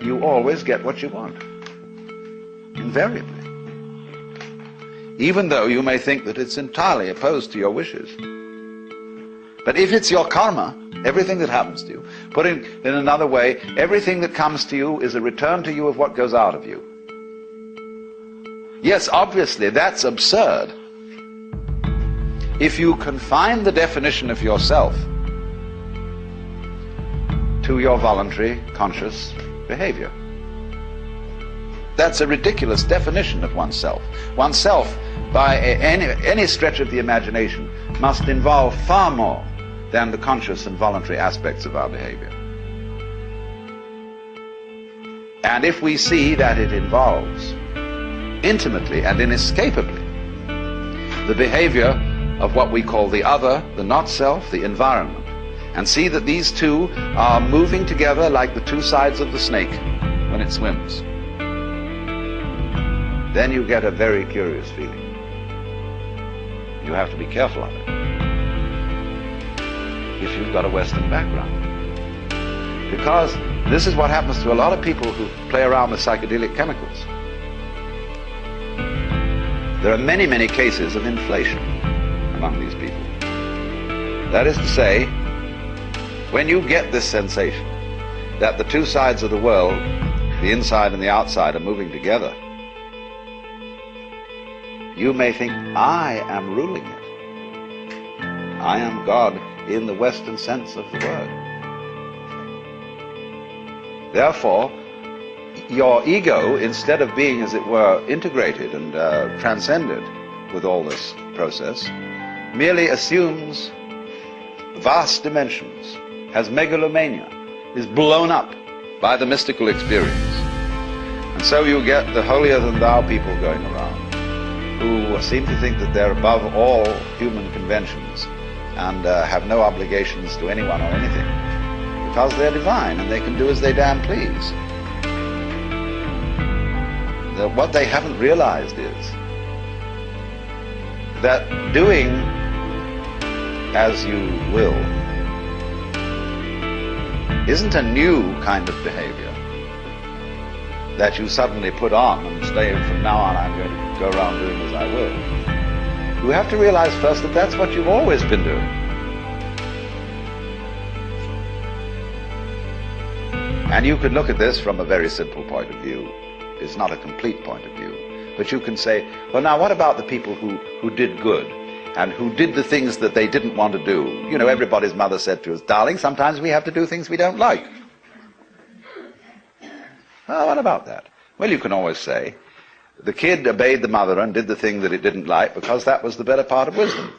you always get what you want. Invariably. Even though you may think that it's entirely opposed to your wishes. But if it's your karma, everything that happens to you, put it in another way, everything that comes to you is a return to you of what goes out of you. Yes, obviously, that's absurd. If you confine the definition of yourself to your voluntary, conscious behavior. That's a ridiculous definition of oneself. Oneself, by any stretch of the imagination, must involve far more than the conscious and voluntary aspects of our behavior. And if we see that it involves intimately and inescapably the behavior of what we call the other, the not-self, the environment, and see that these two are moving together like the two sides of the snake when it swims, then you get a very curious feeling. You have to be careful of it if you've got a Western background. Because this is what happens to a lot of people who play around with psychedelic chemicals. There are many, many cases of inflation among these people. That is to say, when you get this sensation that the two sides of the world, the inside and the outside, are moving together, you may think, I am ruling it. I am God in the Western sense of the word. Therefore, your ego, instead of being, as it were, integrated and transcended with all this process, merely assumes vast dimensions, has megalomania, is blown up by the mystical experience. And so you get the holier-than-thou people going around, who seem to think that they're above all human conventions and have no obligations to anyone or anything, because they're divine and they can do as they damn please. What they haven't realized is that doing as you will isn't a new kind of behavior that you suddenly put on and say, from now on I'm going to go around doing as I will. You have to realize first that that's what you've always been doing. And you can look at this from a very simple point of view. It's not a complete point of view. But you can say, well, now what about the people who did good and who did the things that they didn't want to do? You know, everybody's mother said to us, darling, sometimes we have to do things we don't like. Well, what about that? Well, you can always say, the kid obeyed the mother and did the thing that it didn't like because that was the better part of wisdom.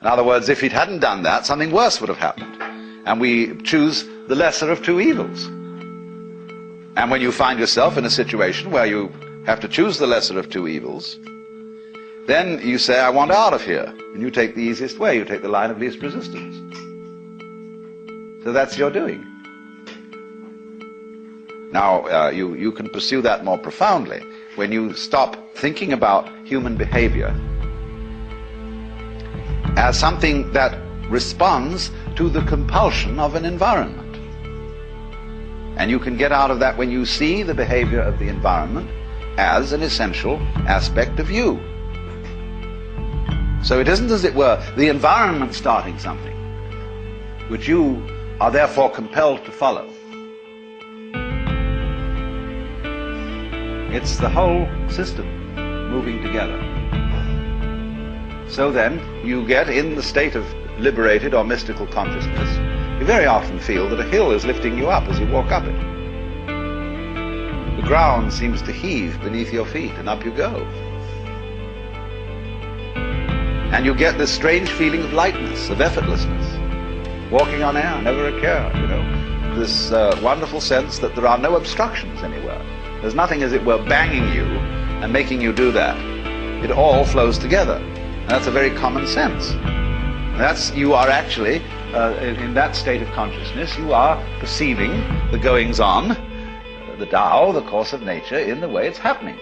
In other words, if it hadn't done that, something worse would have happened. And we choose the lesser of two evils. And when you find yourself in a situation where you have to choose the lesser of two evils, then you say, I want out of here. And you take the easiest way. You take the line of least resistance. So that's your doing. Now, you can pursue that more profoundly when you stop thinking about human behavior as something that responds to the compulsion of an environment. And you can get out of that when you see the behavior of the environment as an essential aspect of you. So it isn't, as it were, the environment starting something, which you are therefore compelled to follow. It's the whole system moving together. So then, you get in the state of liberated or mystical consciousness, you very often feel that a hill is lifting you up as you walk up it. The ground seems to heave beneath your feet, and up you go. And you get this strange feeling of lightness, of effortlessness. Walking on air, never a care, you know. This wonderful sense that there are no obstructions anywhere. There's nothing, as it were, banging you and making you do that. It all flows together. And that's a very common sense. You are actually, in that state of consciousness, you are perceiving the goings-on, the Tao, the course of nature, in the way it's happening.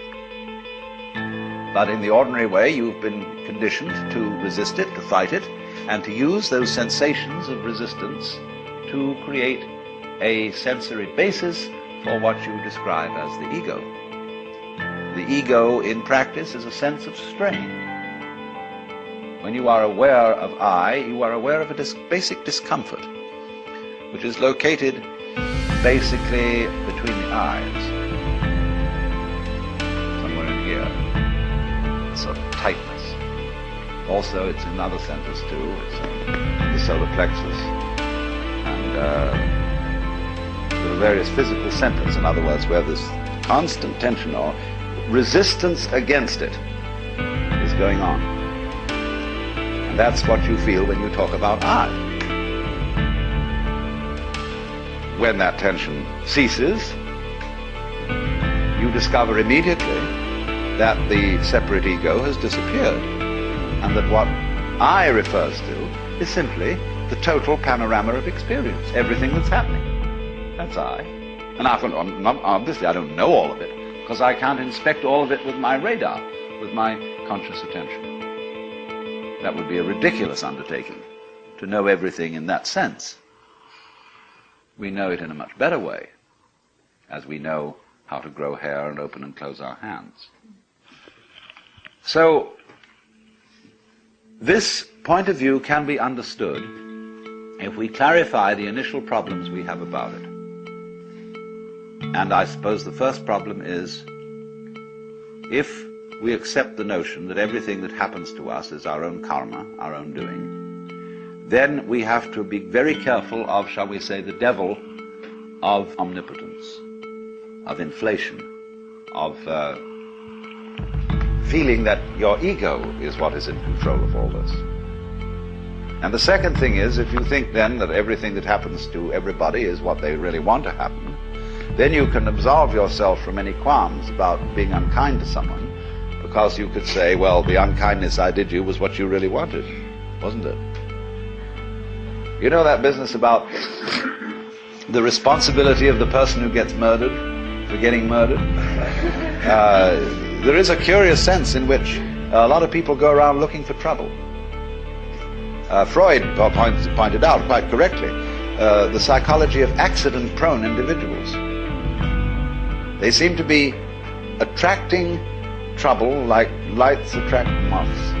But in the ordinary way, you've been conditioned to resist it, to fight it, and to use those sensations of resistance to create a sensory basis for what you describe as the ego. The ego in practice is a sense of strain. When you are aware of I, you are aware of a basic discomfort, which is located basically between the eyes, somewhere in here, sort of tightness. Also, it's in other centers too. It's in the solar plexus, and there are various physical centers, in other words, where this constant tension or resistance against it is going on. And that's what you feel when you talk about I. When that tension ceases, you discover immediately that the separate ego has disappeared, and that what I refers to is simply the total panorama of experience, everything that's happening. That's I. And obviously I don't know all of it, because I can't inspect all of it with my radar, with my conscious attention. That would be a ridiculous undertaking, to know everything in that sense. We know it in a much better way, as we know how to grow hair and open and close our hands. So, this point of view can be understood if we clarify the initial problems we have about it. And I suppose the first problem is, if we accept the notion that everything that happens to us is our own karma, our own doing, then we have to be very careful of, shall we say, the devil of omnipotence, of inflation, of feeling that your ego is what is in control of all this. And the second thing is, if you think then that everything that happens to everybody is what they really want to happen, then you can absolve yourself from any qualms about being unkind to someone, because you could say, well, the unkindness I did you was what you really wanted, wasn't it? You know that business about the responsibility of the person who gets murdered for getting murdered? There is a curious sense in which a lot of people go around looking for trouble. Freud pointed out quite correctly the psychology of accident-prone individuals. They seem to be attracting trouble like lights attract moths.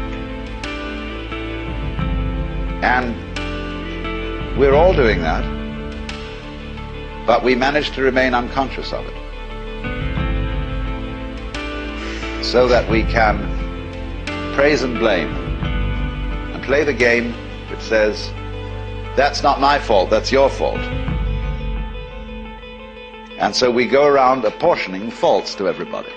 And we're all doing that, but we manage to remain unconscious of it, so that we can praise and blame and play the game which says, that's not my fault, that's your fault. And so we go around apportioning faults to everybody.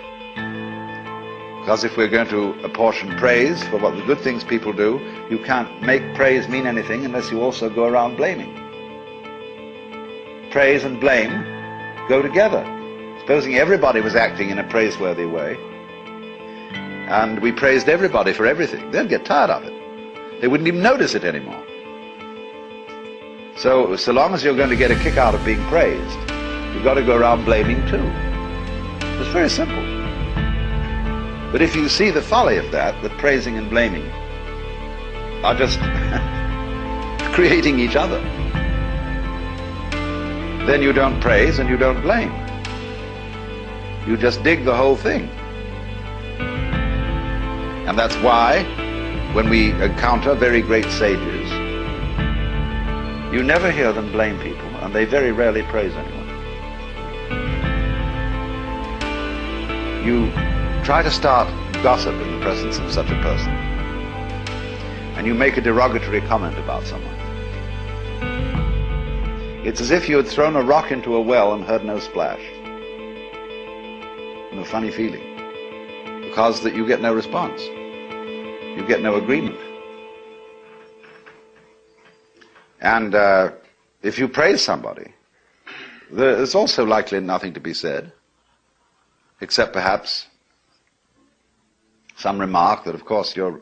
Because if we're going to apportion praise for what the good things people do, you can't make praise mean anything unless you also go around blaming. Praise and blame go together. Supposing everybody was acting in a praiseworthy way, and we praised everybody for everything, they'd get tired of it. They wouldn't even notice it anymore. So long as you're going to get a kick out of being praised, you've got to go around blaming too. It's very simple. But if you see the folly of that praising and blaming are just creating each other, then you don't praise and you don't blame. You just dig the whole thing. And that's why, when we encounter very great sages, you never hear them blame people, and they very rarely praise anyone. You try to start gossip in the presence of such a person, and you make a derogatory comment about someone. It's as if you had thrown a rock into a well and heard no splash. And a funny feeling, because that you get no response. You get no agreement. And if you praise somebody, there's also likely nothing to be said, except perhaps some remark that, of course, you're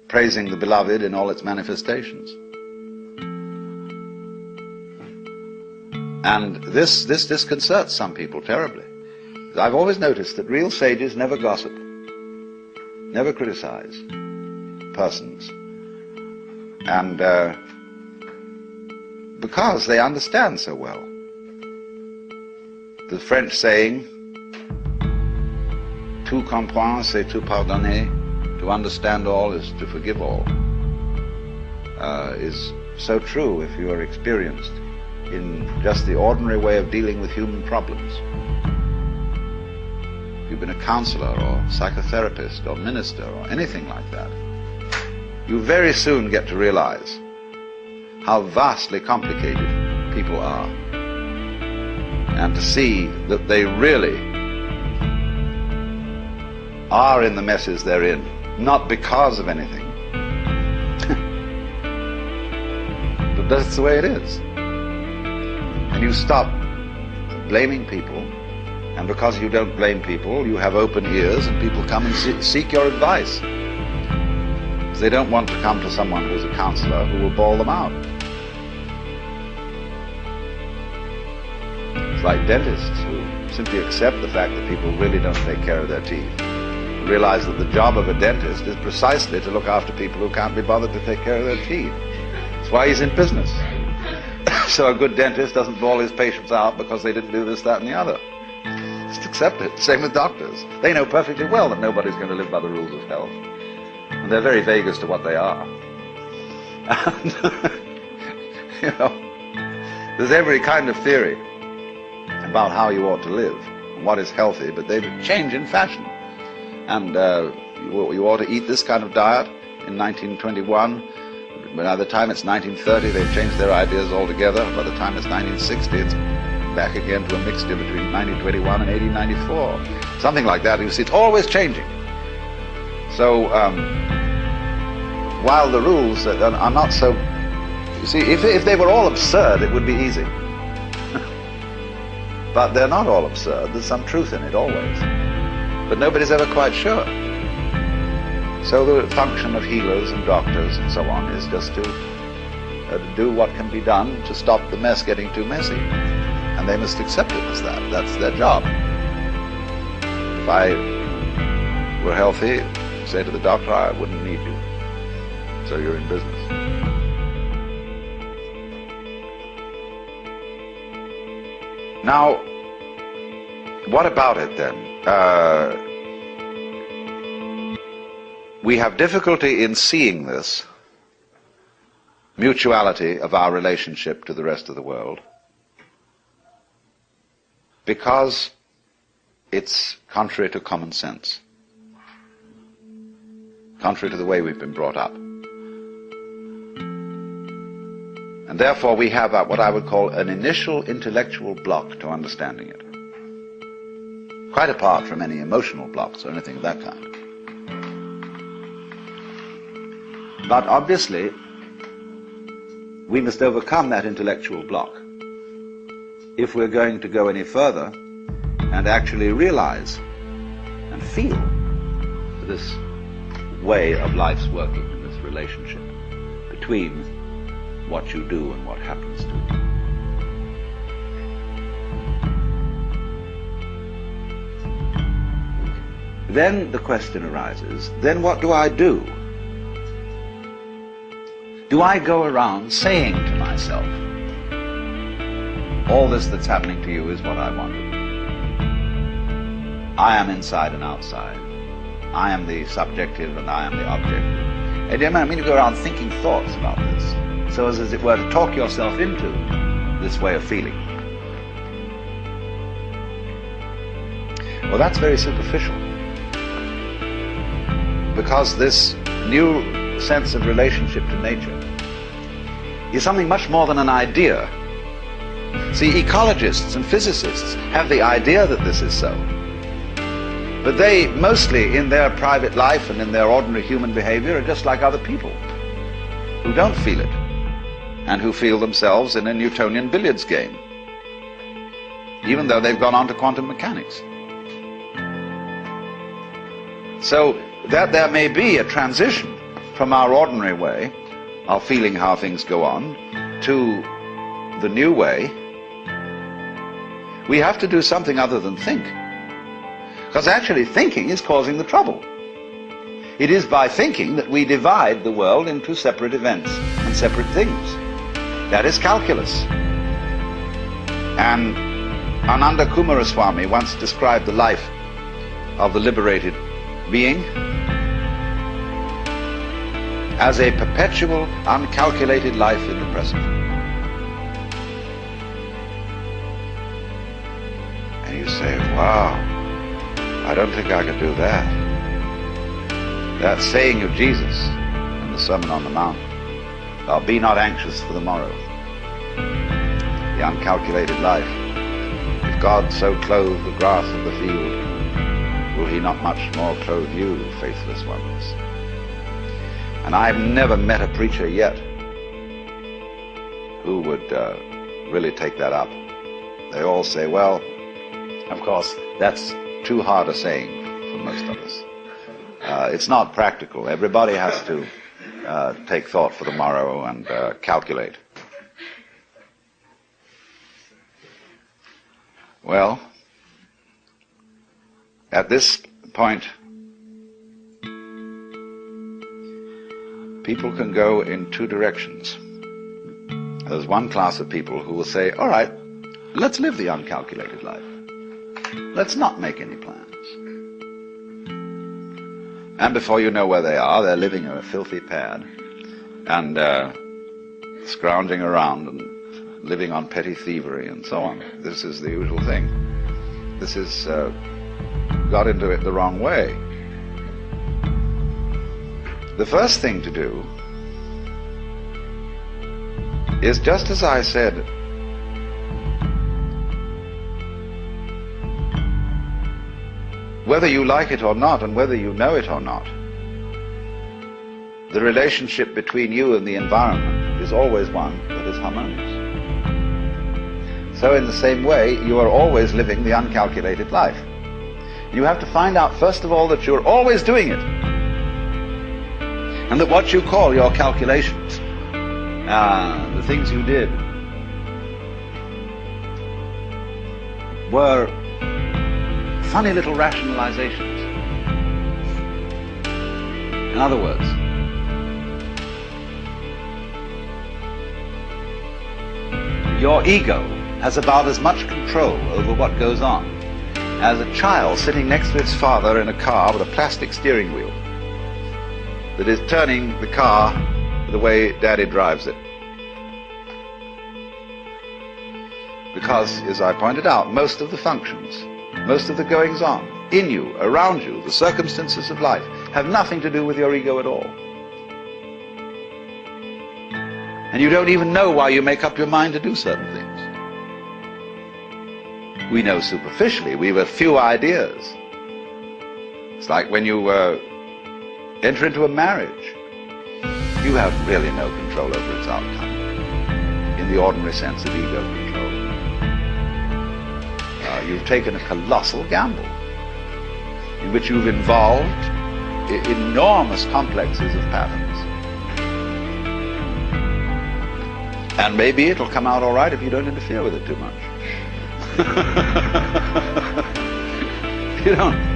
praising the beloved in all its manifestations. And this disconcerts some people terribly. I've always noticed that real sages never gossip, never criticize persons. And because they understand so well The French saying, tout comprendre, c'est tout pardonner, to understand all is to forgive all, is so true if you are experienced in just the ordinary way of dealing with human problems. If you've been a counselor or psychotherapist or minister or anything like that, you very soon get to realize how vastly complicated people are, and to see that they really are in the messes they're in, not because of anything, but that's the way it is. And you stop blaming people, and because you don't blame people, you have open ears, and people come and seek your advice. Because they don't want to come to someone who's a counselor who will bawl them out. It's like dentists who simply accept the fact that people really don't take care of their teeth. Realize that the job of a dentist is precisely to look after people who can't be bothered to take care of their teeth. That's why he's in business. So a good dentist doesn't bawl his patients out because they didn't do this, that, and the other. Just accept it. Same with doctors. They know perfectly well that nobody's going to live by the rules of health. And they're very vague as to what they are. And, you know, there's every kind of theory about how you ought to live and what is healthy, but they change in fashion. And you ought to eat this kind of diet in 1921. By the time it's 1930, they've changed their ideas altogether. By the time it's 1960, it's back again to a mixture between 1921 and 1894. Something like that. You see, it's always changing. So while the rules are not so... You see, if they were all absurd, it would be easy. But they're not all absurd. There's some truth in it always. But nobody's ever quite sure. So the function of healers and doctors and so on is just to do what can be done to stop the mess getting too messy. And they must accept it as that. That's their job. If I were healthy, say to the doctor, I wouldn't need you. So you're in business. Now, what about it then? We have difficulty in seeing this mutuality of our relationship to the rest of the world because it's contrary to common sense, contrary to the way we've been brought up. And therefore we have what I would call an initial intellectual block to understanding it, quite apart from any emotional blocks or anything of that kind. But obviously, we must overcome that intellectual block if we're going to go any further and actually realize and feel this way of life's working, in this relationship between what you do and what happens to you. Then the question arises, then what do I do? Do I go around saying to myself, all this that's happening to you is what I wanted. I am inside and outside. I am the subjective and I am the objective. And I mean, you go around thinking thoughts about this, so as it were to talk yourself into this way of feeling. Well, that's very superficial. Because this new sense of relationship to nature is something much more than an idea. See, ecologists and physicists have the idea that this is so, but they mostly in their private life and in their ordinary human behavior are just like other people who don't feel it and who feel themselves in a Newtonian billiards game, even though they've gone on to quantum mechanics. So that there may be a transition from our ordinary way of feeling how things go on to the new way, we have to do something other than think. Because actually thinking is causing the trouble. It is by thinking that we divide the world into separate events and separate things. That is calculus. And Ananda Kumaraswamy once described the life of the liberated being as a perpetual, uncalculated life in the present. And you say, wow, I don't think I could do that. That saying of Jesus in the Sermon on the Mount, be not anxious for the morrow, the uncalculated life. If God so clothe the grass of the field, will he not much more clothe you, faithless ones? And I've never met a preacher yet who would really take that up. They all say, well, of course, that's too hard a saying for most of us. It's not practical. Everybody has to take thought for the morrow and calculate. Well, at this point, people can go in two directions. There's one class of people who will say, all right, let's live the uncalculated life. Let's not make any plans. And before you know where they are, they're living in a filthy pad and scrounging around and living on petty thievery and so on. This is the usual thing. This is got into it the wrong way. The first thing to do is, just as I said, whether you like it or not, and whether you know it or not, the relationship between you and the environment is always one that is harmonious. So in the same way, you are always living the uncalculated life. You have to find out, first of all, that you're always doing it, and that what you call your calculations, the things you did, were funny little rationalizations. In other words, your ego has about as much control over what goes on as a child sitting next to its father in a car with a plastic steering wheel that is turning the car the way Daddy drives it. Because, as I pointed out, most of the functions, most of the goings-on in you, around you, the circumstances of life, have nothing to do with your ego at all. And you don't even know why you make up your mind to do certain things. We know superficially, we have a few ideas. It's like when you enter into a marriage, you have really no control over its outcome, in the ordinary sense of ego control. You've taken a colossal gamble in which you've involved enormous complexes of patterns. And maybe it'll come out all right if you don't interfere with it too much.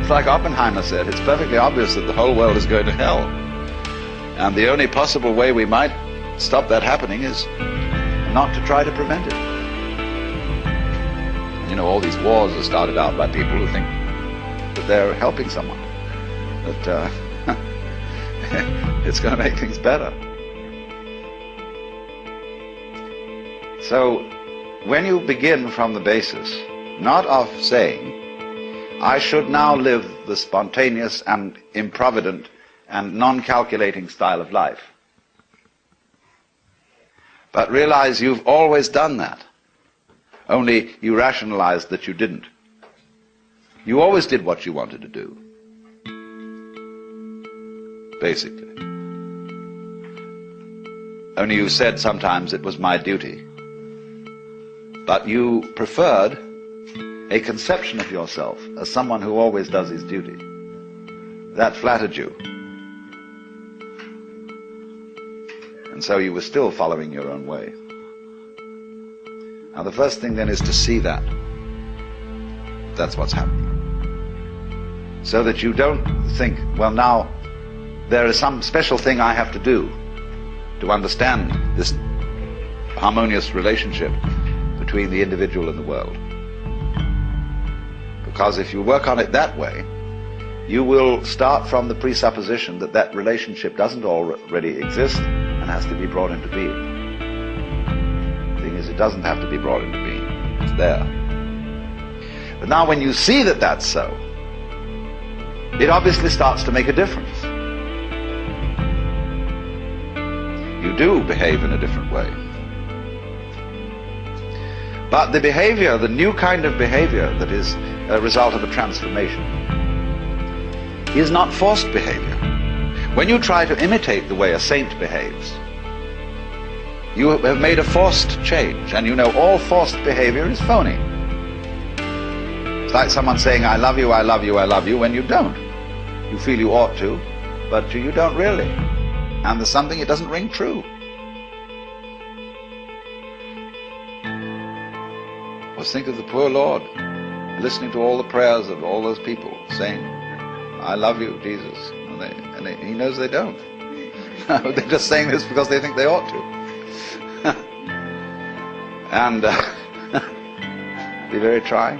It's like Oppenheimer said, it's perfectly obvious that the whole world is going to hell. And the only possible way we might stop that happening is not to try to prevent it. All these wars are started out by people who think that they're helping someone, that it's going to make things better. So when you begin from the basis, not of saying, I should now live the spontaneous and improvident and non-calculating style of life, but realize you've always done that. Only you rationalized that you didn't. You always did what you wanted to do, basically. Only you said sometimes it was my duty. But you preferred a conception of yourself as someone who always does his duty. That flattered you. And so you were still following your own way. Now the first thing then is to see that. That's what's happening. So that you don't think, well, now there is some special thing I have to do to understand this harmonious relationship between the individual and the world. Because if you work on it that way, you will start from the presupposition that that relationship doesn't already exist and has to be brought into being. The thing is, it doesn't have to be brought into being. It's there. But now when you see that that's so, it obviously starts to make a difference. You do behave in a different way. But the behavior, the new kind of behavior that is a result of a transformation, is not forced behavior. When you try to imitate the way a saint behaves, you have made a forced change, and you know all forced behavior is phony. It's like someone saying, I love you, I love you, I love you, when you don't. You feel you ought to, but you don't really. And there's something, it doesn't ring true. Just think of the poor Lord listening to all the prayers of all those people saying, I love you, Jesus. And he knows they don't. They're just saying this because they think they ought to. And be very trying.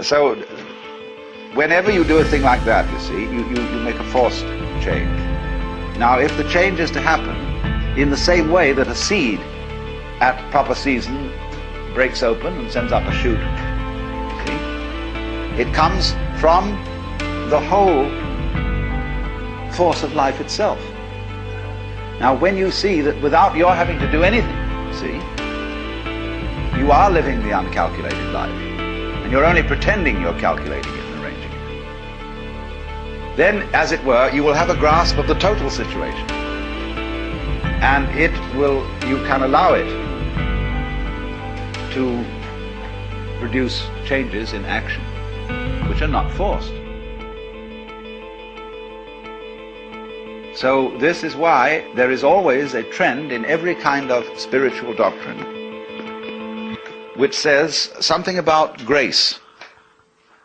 So whenever you do a thing like that, you see, you make a forced change. Now, if the change is to happen in the same way that a seed at proper season breaks open and sends up a shoot, see, it comes from the whole force of life itself. Now, when you see that without your having to do anything, see, you are living the uncalculated life, and you're only pretending you're calculating it and arranging it, then, as it were, you will have a grasp of the total situation, and you can allow it to produce changes in action which are not forced. So this is why there is always a trend in every kind of spiritual doctrine which says something about grace,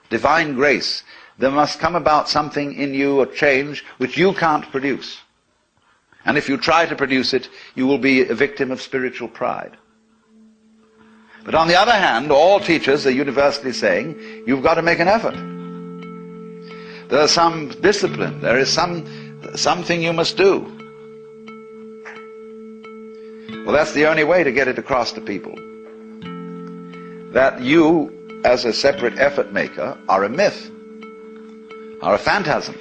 divine grace. There must come about something in you, a change, which you can't produce. And if you try to produce it, you will be a victim of spiritual pride. But on the other hand, all teachers are universally saying, you've got to make an effort. There's some discipline, there is something you must do. Well, that's the only way to get it across to people. That you, as a separate effort maker, are a myth, are a phantasm.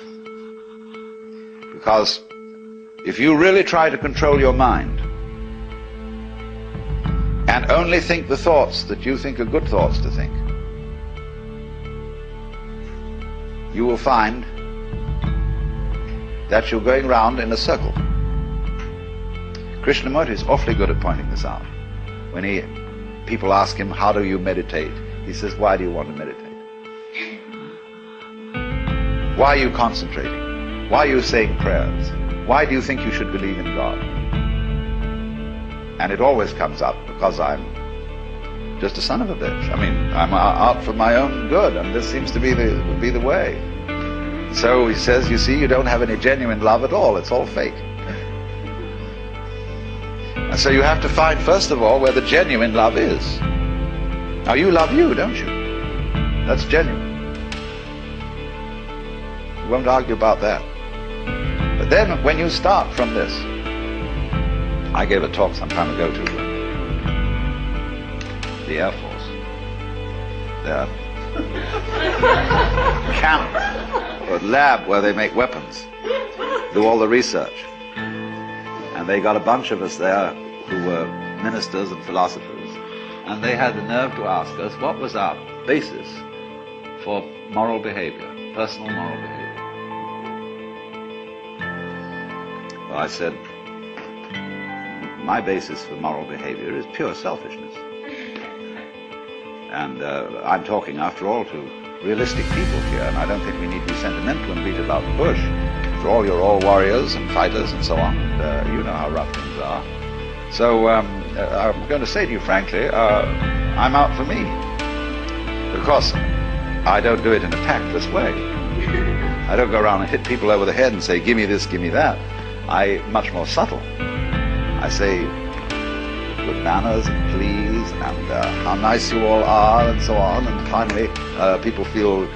Because if you really try to control your mind and only think the thoughts that you think are good thoughts to think, you will find that you're going round in a circle. Krishnamurti is awfully good at pointing this out. When people ask him, how do you meditate? He says, why do you want to meditate? Why are you concentrating? Why are you saying prayers? Why do you think you should believe in God? And it always comes up because I'm just a son of a bitch. I mean, I'm out for my own good, and this seems to be the way. So he says, you see, you don't have any genuine love at all. It's all fake. And so you have to find, first of all, where the genuine love is. Now, you love you, don't you? That's genuine. We won't argue about that. But then, when you start from this, I gave a talk some time ago to the Air Force. Their camp or lab where they make weapons, do all the research. And they got a bunch of us there who were ministers and philosophers, and they had the nerve to ask us what was our basis for moral behavior, personal moral behavior. Well, I said, my basis for moral behavior is pure selfishness. And I'm talking, after all, to realistic people here, and I don't think we need to be sentimental and beat about the bush. After all, you're all warriors and fighters and so on, and you know how rough things are. So I'm going to say to you frankly, I'm out for me. But of course, I don't do it in a tactless way. I don't go around and hit people over the head and say, give me this, give me that. I'm much more subtle. I say, good manners and please and how nice you all are, and so on, and finally people feel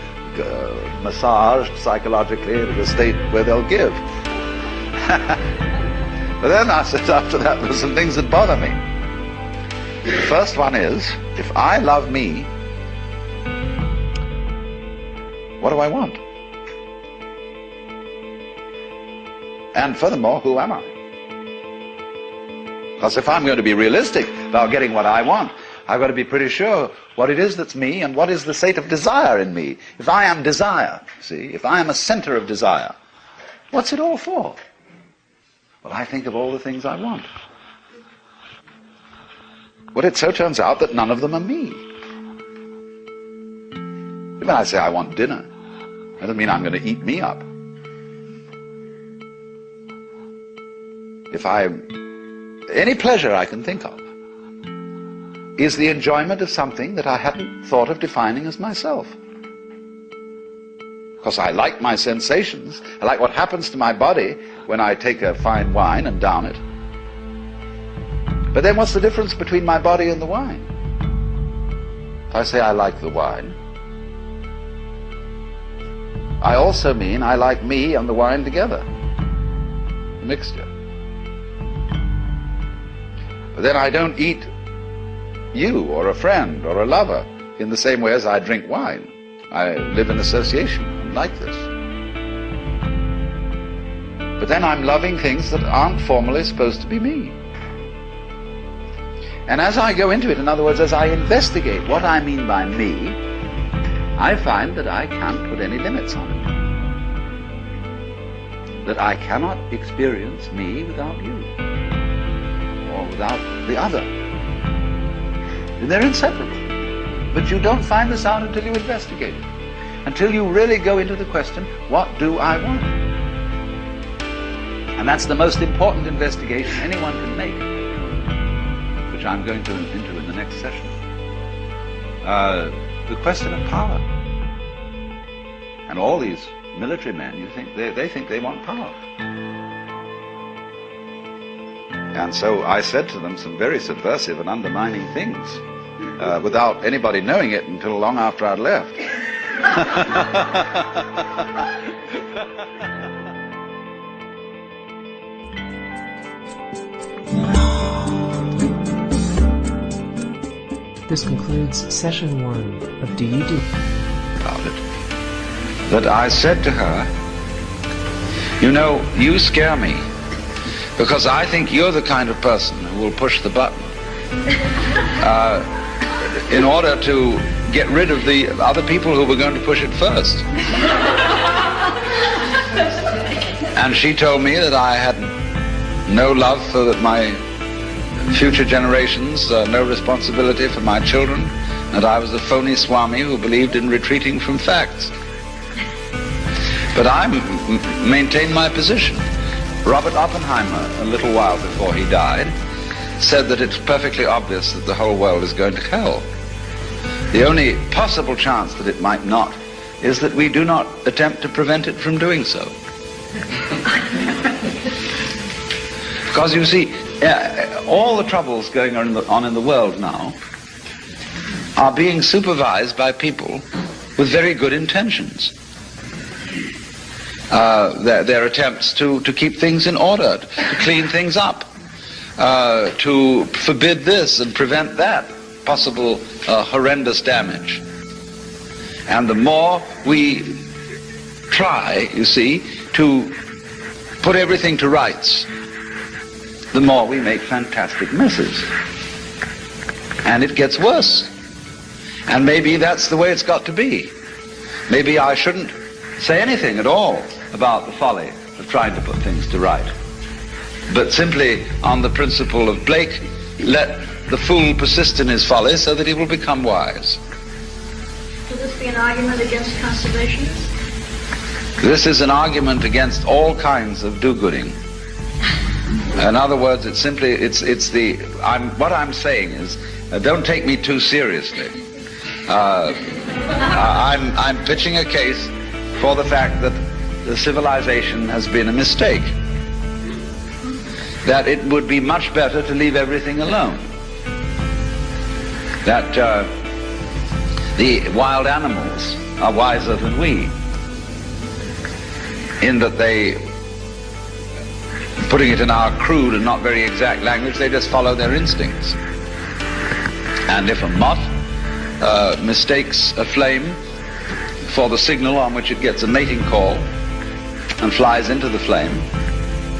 massaged psychologically into a state where they'll give. But then I said after that there's some things that bother me. The first one is, if I love me, what do I want? And furthermore, who am I? Because if I'm going to be realistic about getting what I want, I've got to be pretty sure what it is that's me and what is the state of desire in me. If I am desire, see, if I am a center of desire, what's it all for? Well, I think of all the things I want. Well, it so turns out that none of them are me. When I say I want dinner, that doesn't mean I'm going to eat me up. Any pleasure I can think of is the enjoyment of something that I hadn't thought of defining as myself. Because I like my sensations, I like what happens to my body when I take a fine wine and down it. But then what's the difference between my body and the wine? If I say I like the wine, I also mean I like me and the wine together, a mixture. But then I don't eat you or a friend or a lover in the same way as I drink wine. I live in association like this. But then I'm loving things that aren't formally supposed to be me. And as I go into it, in other words, as I investigate what I mean by me, I find that I can't put any limits on it. That I cannot experience me without you, or without the other. They're inseparable. But you don't find this out until you investigate it. Until you really go into the question, what do I want? And that's the most important investigation anyone can make, which I'm going into in the next session. The question of power. And all these military men, they think they want power. And so I said to them some very subversive and undermining things without anybody knowing it until long after I'd left. This concludes session 1 of Do You Do? About it. That I said to her, you know, you scare me because I think you're the kind of person who will push the button in order to get rid of the other people who were going to push it first. And she told me that I had no love for my future generations, no responsibility for my children, and I was a phony Swami who believed in retreating from facts. But I maintained my position. Robert Oppenheimer, a little while before he died, said that it's perfectly obvious that the whole world is going to hell. The only possible chance that it might not is that we do not attempt to prevent it from doing so. Because you see, all the troubles going on in the world now are being supervised by people with very good intentions. Their attempts to keep things in order, to clean things up, to forbid this and prevent that possible horrendous damage. And the more we try, you see, to put everything to rights, the more we make fantastic messes. And it gets worse. And maybe that's the way it's got to be. Maybe I shouldn't say anything at all about the folly of trying to put things to right. But simply on the principle of Blake, let the fool persist in his folly so that he will become wise. Will this be an argument against conservationists? This is an argument against all kinds of do-gooding. In other words, what I'm saying is, don't take me too seriously. I'm pitching a case for the fact that the civilization has been a mistake. That it would be much better to leave everything alone. that the wild animals are wiser than we, in that they, putting it in our crude and not very exact language, they just follow their instincts. And if a moth mistakes a flame for the signal on which it gets a mating call and flies into the flame,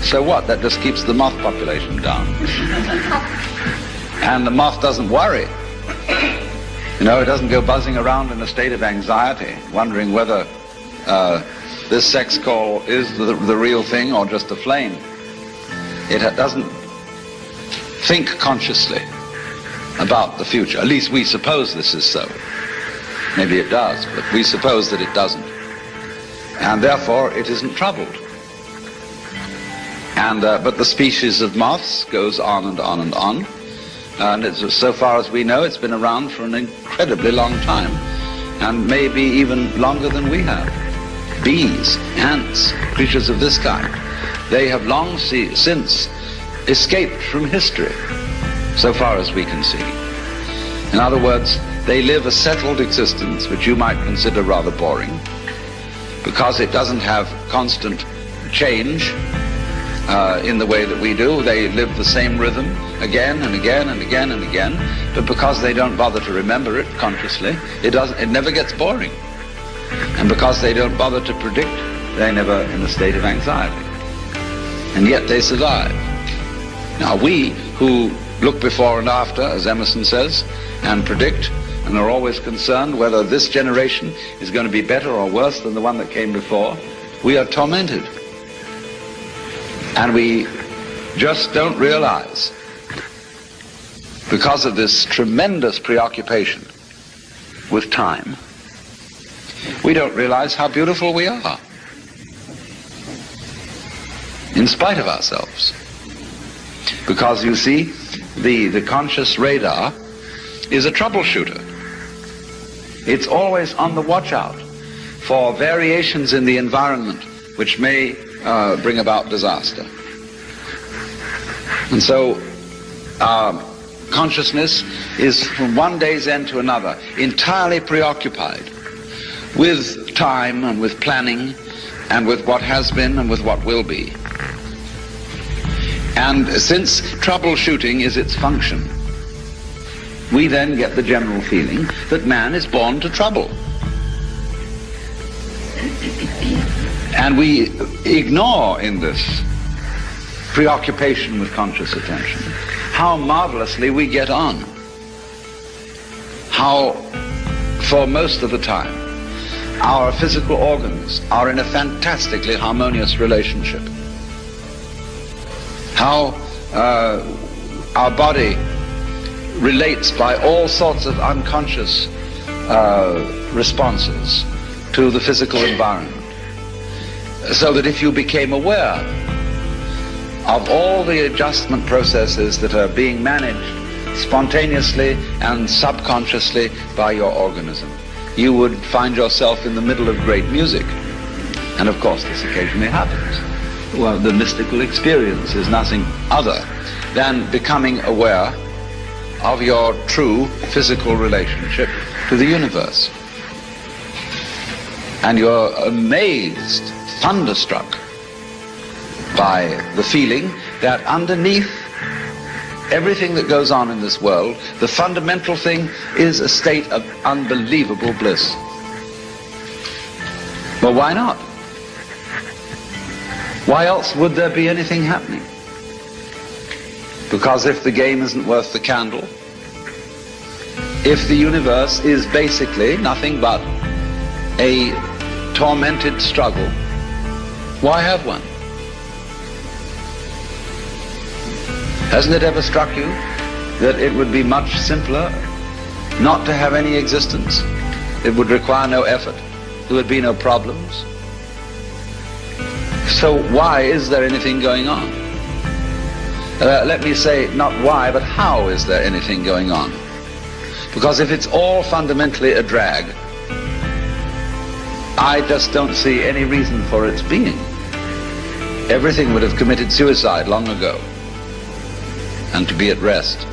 so what? That just keeps the moth population down. And the moth doesn't worry. You know, it doesn't go buzzing around in a state of anxiety, wondering whether this sex call is the real thing or just a flame. It doesn't think consciously about the future. At least we suppose this is so. Maybe it does, but we suppose that it doesn't. And therefore it isn't troubled. And but the species of moths goes on and on and on. And it's, so far as we know, it's been around for an incredibly long time, and maybe even longer than we have. Bees, ants, creatures of this kind, they have long since escaped from history, so far as we can see. In other words, they live a settled existence which you might consider rather boring, because it doesn't have constant change in the way that we do. They live the same rhythm again and again and again and again, but because they don't bother to remember it consciously, it never gets boring. And because they don't bother to predict, they're never in a state of anxiety. And yet they survive. Now we, who look before and after, as Emerson says, and predict, and are always concerned whether this generation is going to be better or worse than the one that came before, we are tormented. And we just don't realize, because of this tremendous preoccupation with time, we don't realize how beautiful we are, in spite of ourselves. Because you see, the conscious radar is a troubleshooter. It's always on the watch out for variations in the environment which may bring about disaster. And so consciousness is, from one day's end to another, entirely preoccupied with time and with planning and with what has been and with what will be. And since troubleshooting is its function, we then get the general feeling that man is born to trouble. And we ignore in this preoccupation with conscious attention how marvelously we get on. How, for most of the time, our physical organs are in a fantastically harmonious relationship. How our body relates by all sorts of unconscious responses to the physical environment. So that if you became aware of all the adjustment processes that are being managed spontaneously and subconsciously by your organism, you would find yourself in the middle of great music. And of course this occasionally happens. Well, the mystical experience is nothing other than becoming aware of your true physical relationship to the universe. And you're amazed, thunderstruck by the feeling that underneath everything that goes on in this world, the fundamental thing is a state of unbelievable bliss. Well, why not? Why else would there be anything happening? Because if the game isn't worth the candle, if the universe is basically nothing but a tormented struggle, why have one? Hasn't it ever struck you that it would be much simpler not to have any existence? It would require no effort. There would be no problems. So why is there anything going on? Let me say not why, but how is there anything going on? Because if it's all fundamentally a drag, I just don't see any reason for its being. Everything would have committed suicide long ago, and to be at rest.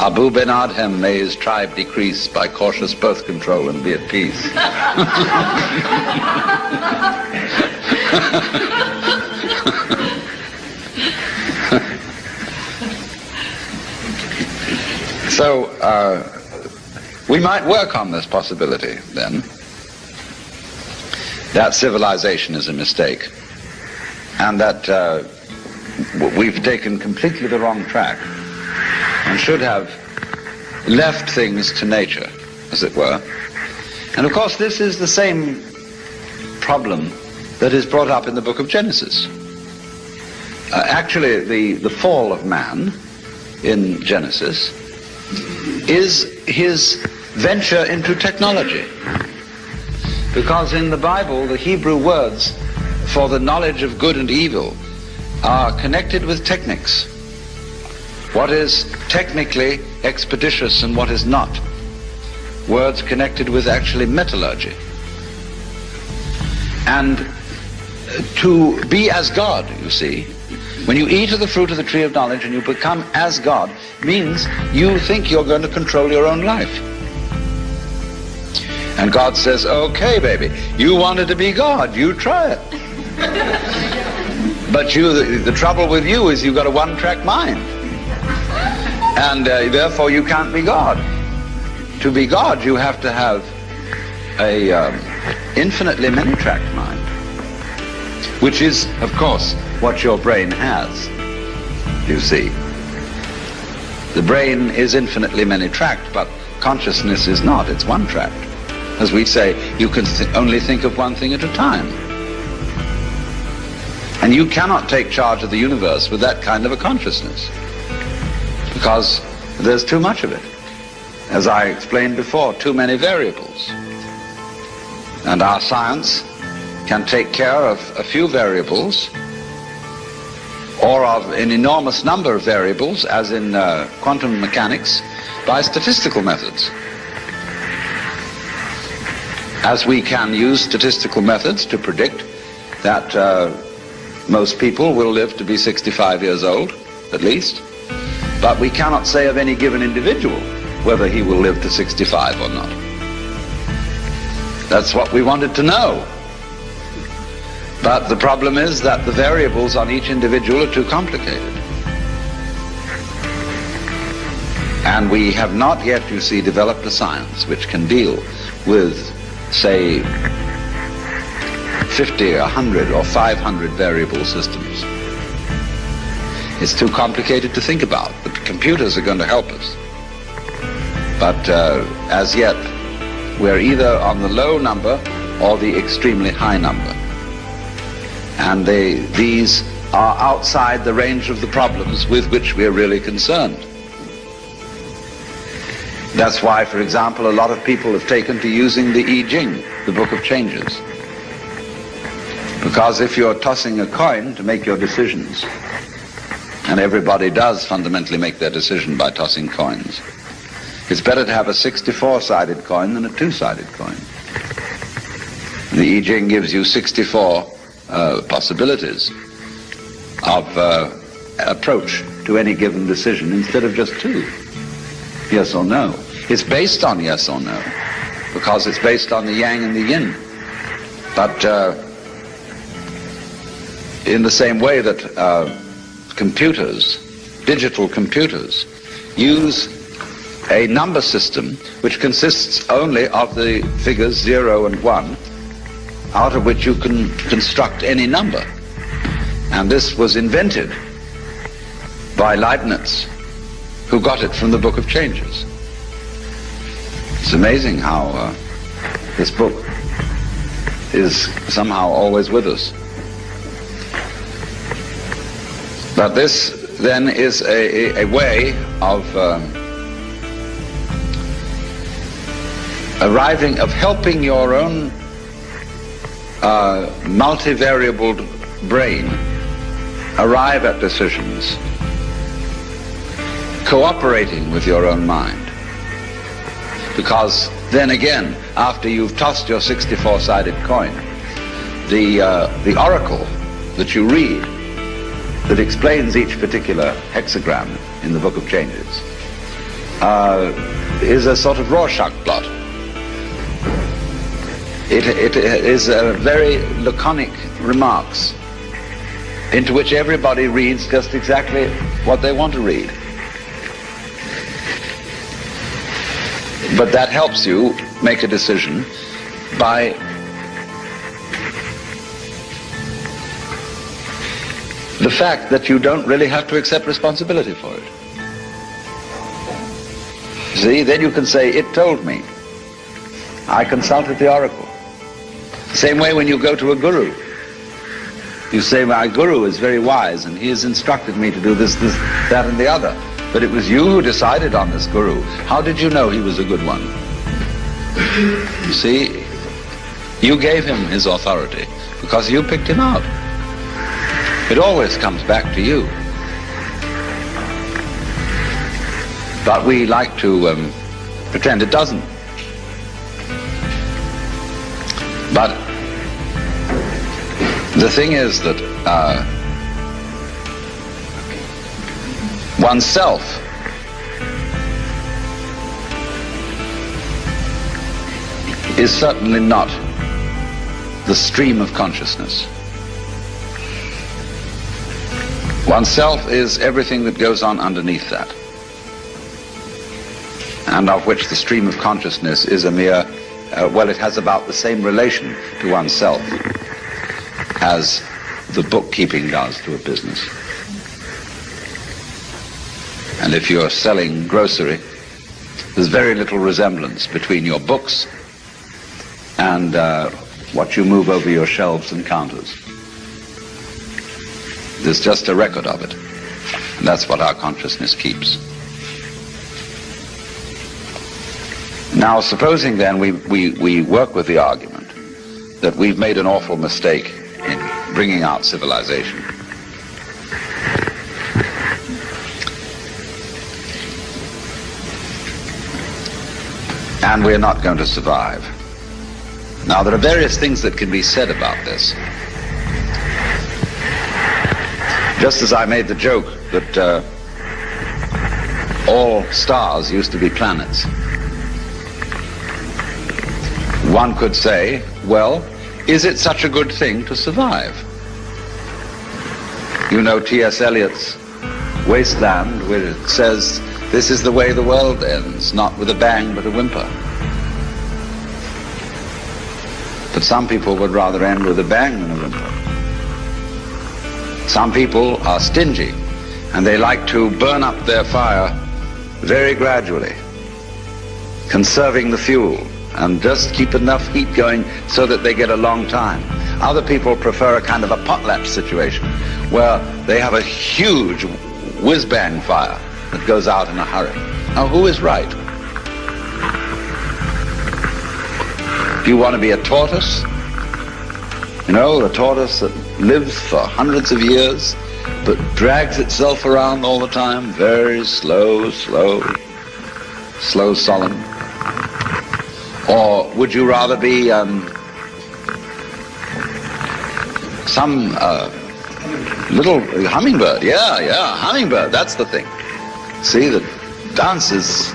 Abu Ben Adhem, may his tribe decrease by cautious birth control and be at peace. So we might work on this possibility then, that civilization is a mistake and that we've taken completely the wrong track and should have left things to nature, as it were. And of course this is the same problem that is brought up in the book of Genesis. Actually, the fall of man in Genesis is his venture into technology. Because in the Bible, the Hebrew words for the knowledge of good and evil are connected with techniques. What is technically expeditious and what is not. Words connected with actually metallurgy. And to be as God, you see, when you eat of the fruit of the tree of knowledge and you become as God, means you think you're going to control your own life. And God says, okay, baby, you wanted to be God, you try it. But the trouble with you is you've got a one-track mind. And therefore you can't be God. To be God, you have to have a infinitely many-tracked mind, which is, of course, what your brain has, you see. The brain is infinitely many-tracked, but consciousness is not, it's one-tracked. As we say, you can only think of one thing at a time. And you cannot take charge of the universe with that kind of a consciousness, because there's too much of it. As I explained before, too many variables. And our science can take care of a few variables, or of an enormous number of variables, as in quantum mechanics, by statistical methods. As we can use statistical methods to predict that most people will live to be 65 years old, at least, but we cannot say of any given individual whether he will live to 65 or not. That's what we wanted to know. But the problem is that the variables on each individual are too complicated. And we have not yet, you see, developed a science which can deal with, say, 50, 100, or 500 variable systems. It's too complicated to think about, but computers are going to help us. But as yet, we're either on the low number or the extremely high number. And these are outside the range of the problems with which we're really concerned. That's why, for example, a lot of people have taken to using the I Ching, the Book of Changes. Because if you're tossing a coin to make your decisions, and everybody does fundamentally make their decision by tossing coins, it's better to have a 64-sided coin than a two-sided coin. The I Ching gives you 64 possibilities of approach to any given decision instead of just two. Yes or no. It's based on yes or no, because it's based on the yang and the yin. But in the same way that computers, digital computers, use a number system which consists only of the figures 0 and 1, out of which you can construct any number. And this was invented by Leibniz, who got it from the Book of Changes. It's amazing how this book is somehow always with us. But this then is a way of helping your own multivariable brain arrive at decisions, cooperating with your own mind. Because then again, after you've tossed your 64-sided coin, the oracle that you read that explains each particular hexagram in the Book of Changes is a sort of Rorschach blot. It is very laconic remarks into which everybody reads just exactly what they want to read. But that helps you make a decision by the fact that you don't really have to accept responsibility for it. See, then you can say, it told me. I consulted the oracle. Same way when you go to a guru. You say, my guru is very wise and he has instructed me to do this, that, and the other. But it was you who decided on this guru. How did you know he was a good one? You see, you gave him his authority because you picked him out. It always comes back to you. But we like to pretend it doesn't. But the thing is that oneself is certainly not the stream of consciousness. Oneself is everything that goes on underneath that, and of which the stream of consciousness is a mere, well, it has about the same relation to oneself as the bookkeeping does to a business. And if you're selling grocery, there's very little resemblance between your books and what you move over your shelves and counters. There's just a record of it. And that's what our consciousness keeps. Now, supposing then we work with the argument that we've made an awful mistake in bringing out civilization. And we're not going to survive. Now, there are various things that can be said about this. Just as I made the joke that all stars used to be planets, one could say, well, is it such a good thing to survive? You know T.S. Eliot's Wasteland, where it says, this is the way the world ends, not with a bang but a whimper. But some people would rather end with a bang than a whimper. Some people are stingy, and they like to burn up their fire very gradually, conserving the fuel, and just keep enough heat going so that they get a long time. Other people prefer a kind of a potlatch situation, where they have a huge whiz-bang fire that goes out in a hurry. Now, who is right? Do you want to be a tortoise? You know, a tortoise that lives for hundreds of years, but drags itself around all the time, very slow, solemn. Or would you rather be some little hummingbird? Yeah, hummingbird, that's the thing. See, that dances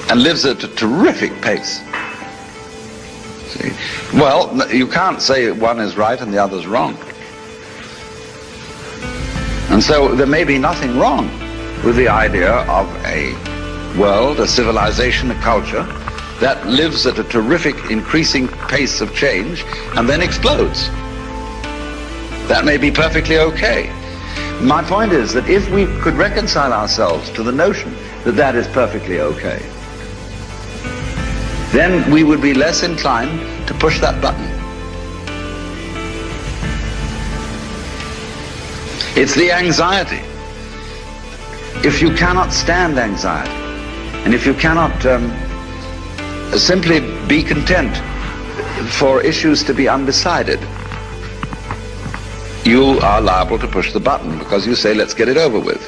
and lives at a terrific pace. See? Well, you can't say one is right and the other's wrong. And so there may be nothing wrong with the idea of a world, a civilization, a culture that lives at a terrific increasing pace of change and then explodes. That may be perfectly okay. My point is that if we could reconcile ourselves to the notion that that is perfectly okay, then we would be less inclined to push that button. It's the anxiety. If you cannot stand anxiety, and if you cannot simply be content for issues to be undecided, you are liable to push the button because you say, let's get it over with.